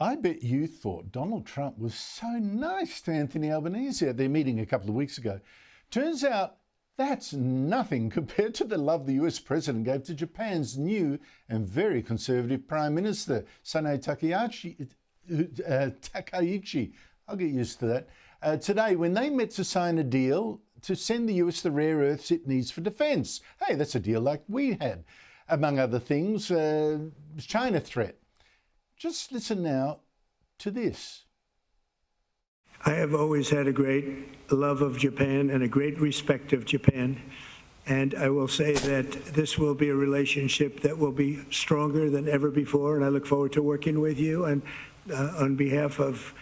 I bet you thought Donald Trump was so nice to Anthony Albanese at their meeting a couple of weeks ago. Turns out that's nothing compared to the love the US president gave to Japan's new and very conservative Prime Minister, Sanae Takaichi. I'll get used to that. Today, when they met to sign a deal to send the US the rare earths it needs for defence. Hey, that's a deal like we had. Among other things, China threat. Just listen now to this. I have always had a great love of Japan and a great respect of Japan. And I will say that this will be a relationship that will be stronger than ever before. And I look forward to working with you. And on behalf of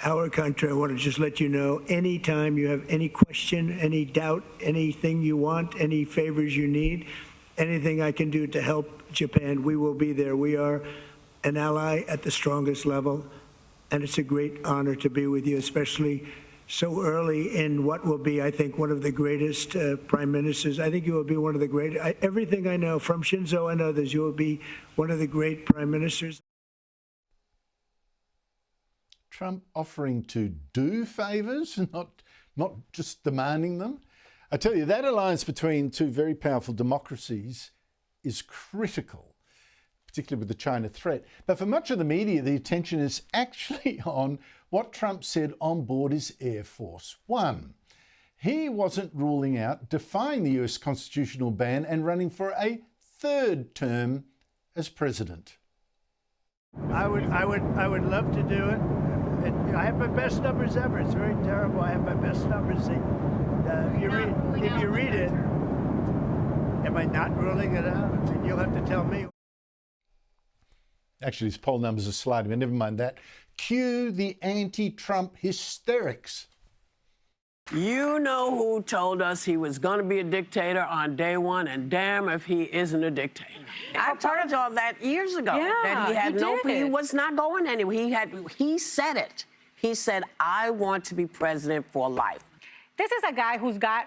our country, I want to just let you know, anytime you have any question, any doubt, anything you want, any favors you need, anything I can do to help Japan, we will be there. We are an ally at the strongest level. And it's a great honor to be with you, especially so early in what will be, I think, one of the greatest prime ministers. I think you will be one of the great, everything I know from Shinzo and others, you will be one of the great prime ministers. Trump offering to do favours, not just demanding them. I tell you, that alliance between two very powerful democracies is critical, particularly with the China threat. But for much of the media, the attention is actually on what Trump said on board his Air Force One. He wasn't ruling out defying the US constitutional ban and running for a third term as president. I would love to do it. I have my best numbers ever. It's very terrible. I have my best numbers. If you read it, am I not ruling it out? I mean, you'll have to tell me. Actually, his poll numbers are sliding, but never mind that. Cue the anti-Trump hysterics. You know who told us he was going to be a dictator on day one, and damn if he isn't a dictator. I told you all that years ago, that he had he was not going anywhere. He said it. He said, I want to be president for life. This is a guy who's got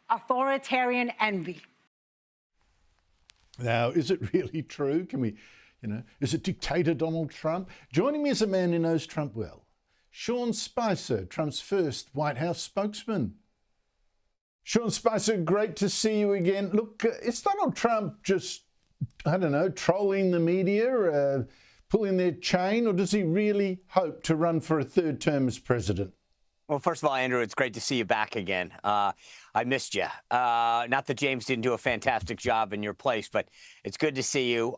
authoritarian envy. Now, is it really true? Can we... is it dictator Donald Trump? Joining me is a man who knows Trump well. Sean Spicer, Trump's first White House spokesman. Sean Spicer, great to see you again. Look, is Donald Trump just, I don't know, trolling the media, pulling their chain, or does he really hope to run for a third term as president? Well, first of all, Andrew, it's great to see you back again. I missed you. Not that James didn't do a fantastic job in your place, but it's good to see you.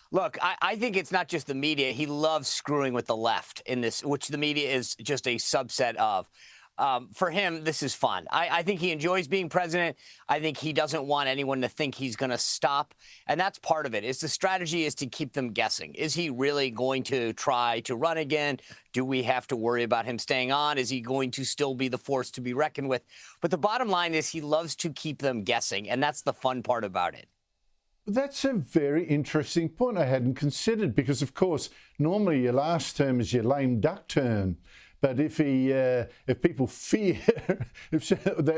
Look, I think it's not just the media. He loves screwing with the left in this, which the media is just a subset of. For him, this is fun. I think he enjoys being president. I think he doesn't want anyone to think he's going to stop. And that's part of it. Is the strategy is to keep them guessing. Is he really going to try to run again? Do we have to worry about him staying on? Is he going to still be the force to be reckoned with? But the bottom line is he loves to keep them guessing. And that's the fun part about it. That's a very interesting point I hadn't considered because, of course, normally your last term is your lame duck term. But if people fear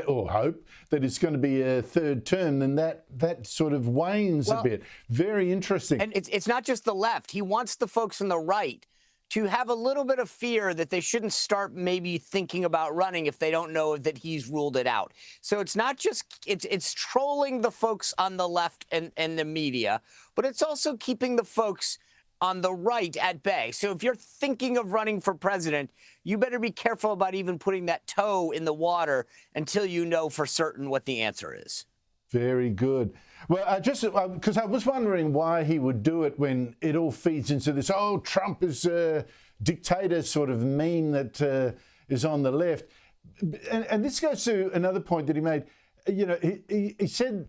or hope that it's going to be a third term, then that sort of wanes a bit. Very interesting. And it's not just the left. He wants the folks on the right to have a little bit of fear that they shouldn't start maybe thinking about running if they don't know that he's ruled it out. So it's not just it's trolling the folks on the left and the media, but it's also keeping the folks on the right at bay. So if you're thinking of running for president, you better be careful about even putting that toe in the water until you know for certain what the answer is. Very good. Well, because I was wondering why he would do it when it all feeds into this, Trump is a dictator sort of meme that is on the left. And this goes to another point that he made. He said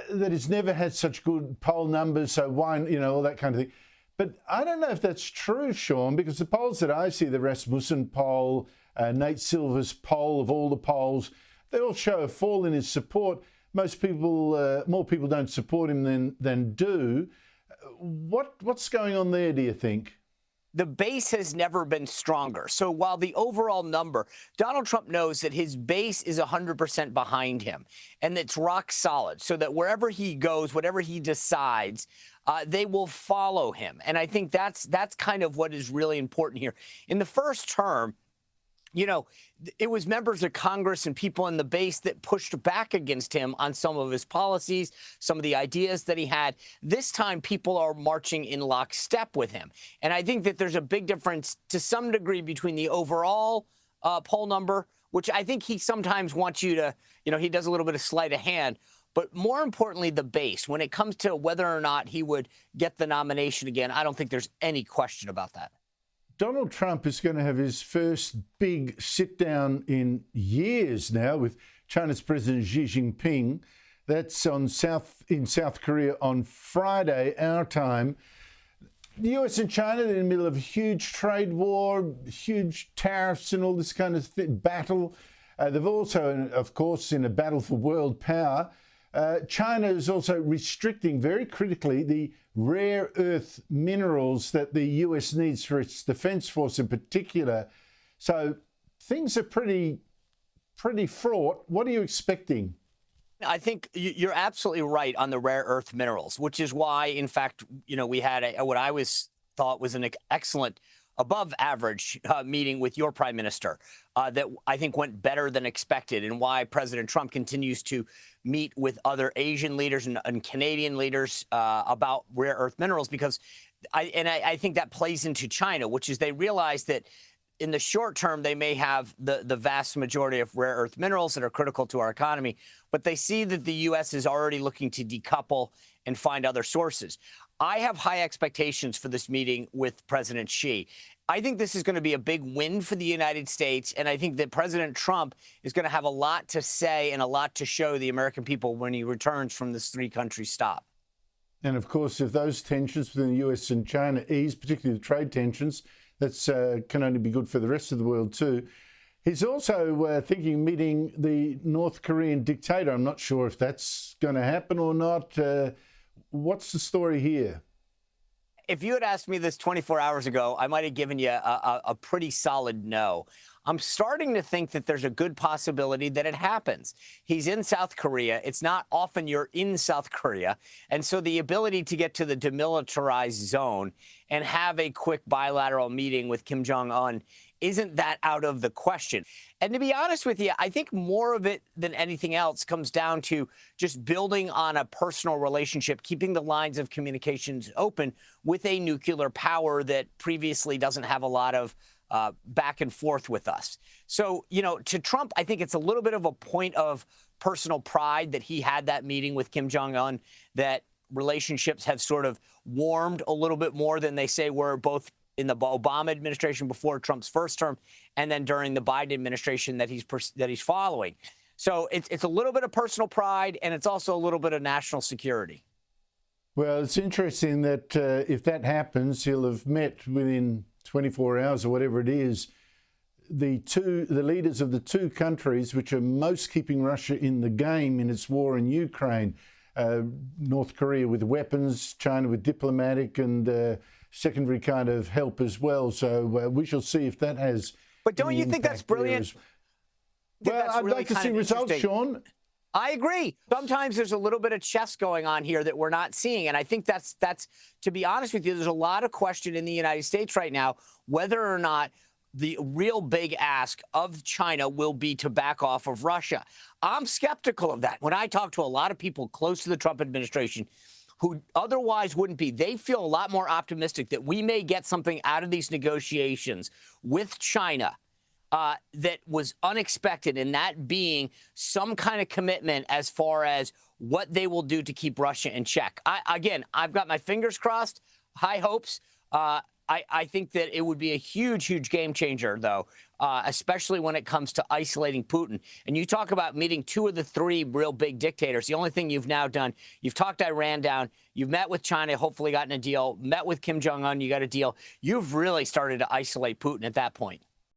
that he's never had such good poll numbers, so why, all that kind of thing. But I don't know if that's true, Sean, because the polls that I see, the Rasmussen poll, Nate Silver's poll of all the polls, they all show a fall in his support. Most people, more people don't support him than do. What's going on there, do you think? The base has never been stronger. So while the overall number, Donald Trump knows that his base is 100% behind him and it's rock solid so that wherever he goes, whatever he decides, they will follow him. And I think that's kind of what is really important here. In the first term, you know, it was members of Congress and people in the base that pushed back against him on some of his policies, some of the ideas that he had. This time, people are marching in lockstep with him. And I think that there's a big difference to some degree between the overall poll number, which I think he sometimes wants you to, you know, he does a little bit of sleight of hand. But more importantly, the base, when it comes to whether or not he would get the nomination again, I don't think there's any question about that. Donald Trump is going to have his first big sit-down in years now with China's President Xi Jinping. That's in South Korea on Friday, our time. The US and China are in the middle of a huge trade war, huge tariffs and all this kind of battle. They've also, of course, in a battle for world power. China is also restricting very critically the rare earth minerals that the US needs for its defense force in particular. So things are pretty fraught. What are you expecting? I think you're absolutely right on the rare earth minerals, which is why, in fact, you know, we had what I thought was an excellent above average meeting with your prime minister that I think went better than expected, and why President Trump continues to meet with other Asian leaders and Canadian leaders about rare earth minerals, because I think that plays into China, which is they realize that in the short term, they may have the vast majority of rare earth minerals that are critical to our economy, but they see that the U.S. is already looking to decouple and find other sources. I have high expectations for this meeting with President Xi. I think this is going to be a big win for the United States, and I think that President Trump is going to have a lot to say and a lot to show the American people when he returns from this three-country stop. And, of course, if those tensions between the US and China ease, particularly the trade tensions, that's can only be good for the rest of the world too. He's also thinking of meeting the North Korean dictator. I'm not sure if that's going to happen or not. What's the story here? If you had asked me this 24 hours ago, I might have given you a pretty solid no. I'm starting to think that there's a good possibility that it happens. He's in South Korea. It's not often you're in South Korea. And so the ability to get to the demilitarized zone and have a quick bilateral meeting with Kim Jong-un isn't that out of the question. And to be honest with you, I think more of it than anything else comes down to just building on a personal relationship, keeping the lines of communications open with a nuclear power that previously doesn't have a lot of back and forth with us. So, you know, to Trump, I think it's a little bit of a point of personal pride that he had that meeting with Kim Jong-un, that relationships have sort of warmed a little bit more than they say were both in the Obama administration before Trump's first term and then during the Biden administration that he's following. So it's a little bit of personal pride, and it's also a little bit of national security. Well, it's interesting that if that happens, he'll have met within 24 hours or whatever it is, the leaders of the two countries which are most keeping Russia in the game in its war in Ukraine. North Korea with weapons, China with diplomatic and secondary kind of help as well. So we shall see if that has. But don't you think that's brilliant? Well, I'd like to see results, Sean. I agree. Sometimes there's a little bit of chess going on here that we're not seeing. And I think that's to be honest with you, there's a lot of question in the United States right now whether or not the real big ask of China will be to back off of Russia. I'm skeptical of that. When I talk to a lot of people close to the Trump administration who otherwise wouldn't be, they feel a lot more optimistic that we may get something out of these negotiations with China that was unexpected, and that being some kind of commitment as far as what they will do to keep Russia in check. I've got my fingers crossed, high hopes. I think that it would be a huge, huge game changer, though, especially when it comes to isolating Putin. And you talk about meeting two of the three real big dictators. The only thing you've now done, you've talked Iran down, you've met with China, hopefully gotten a deal, met with Kim Jong-un, you got a deal. You've really started to isolate Putin at that point.